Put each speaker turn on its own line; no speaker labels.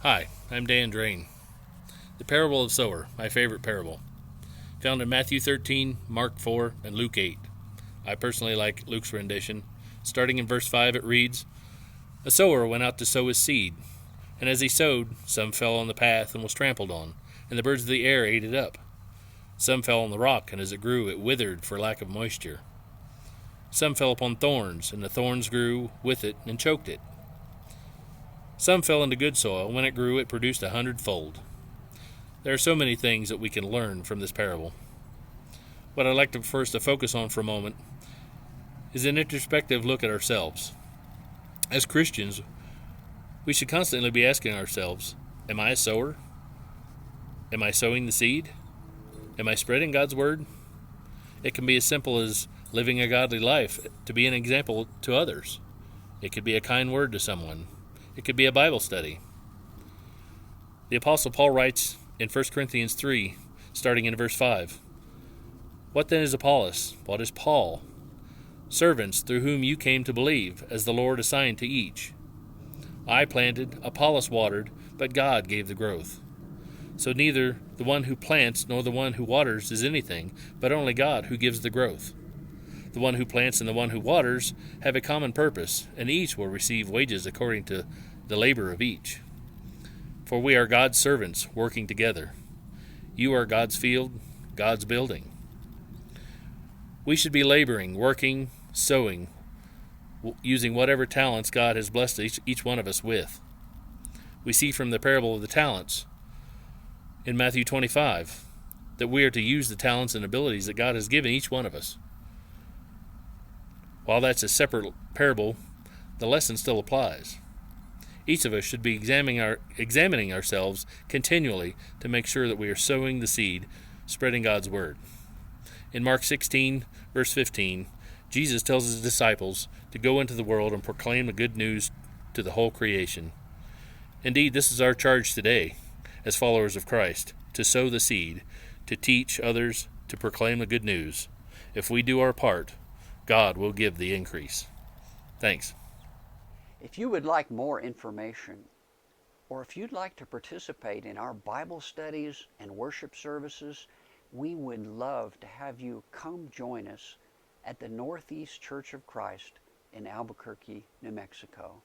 Hi, I'm Dan Drain. The parable of sower, my favorite parable, found in Matthew 13, Mark 4, and Luke 8. I personally like Luke's rendition. Starting in verse 5, it reads, "A sower went out to sow his seed, and as he sowed, some fell on the path and was trampled on, and the birds of the air ate it up. Some fell on the rock, and as it grew, it withered for lack of moisture. Some fell upon thorns, and the thorns grew with it and choked it. Some fell into good soil, and when it grew, it produced 100-fold." There are so many things that we can learn from this parable. What I'd like to first to focus on for a moment is an introspective look at ourselves. As Christians, we should constantly be asking ourselves, am I a sower? Am I sowing the seed? Am I spreading God's word? It can be as simple as living a godly life to be an example to others. It could be a kind word to someone. It could be a Bible study. The Apostle Paul writes in 1 Corinthians 3, starting in verse 5, "What then is Apollos? What is Paul? Servants through whom you came to believe, as the Lord assigned to each. I planted, Apollos watered, but God gave the growth. So neither the one who plants nor the one who waters is anything, but only God who gives the growth. The one who plants and the one who waters have a common purpose, and each will receive wages according to the labor of each. For we are God's servants working together. You are God's field, God's building." We should be laboring, working, sowing, using whatever talents God has blessed each one of us with. We see from the parable of the talents in Matthew 25 that we are to use the talents and abilities that God has given each one of us. While that's a separate parable, the lesson still applies. Each of us should be examining ourselves continually to make sure that we are sowing the seed, spreading God's word. In Mark 16, verse 15, Jesus tells his disciples to go into the world and proclaim the good news to the whole creation. Indeed, this is our charge today, as followers of Christ, to sow the seed, to teach others, to proclaim the good news. If we do our part, God will give the increase. Thanks.
If you would like more information, or if you'd like to participate in our Bible studies and worship services, we would love to have you come join us at the Northeast Church of Christ in Albuquerque, New Mexico.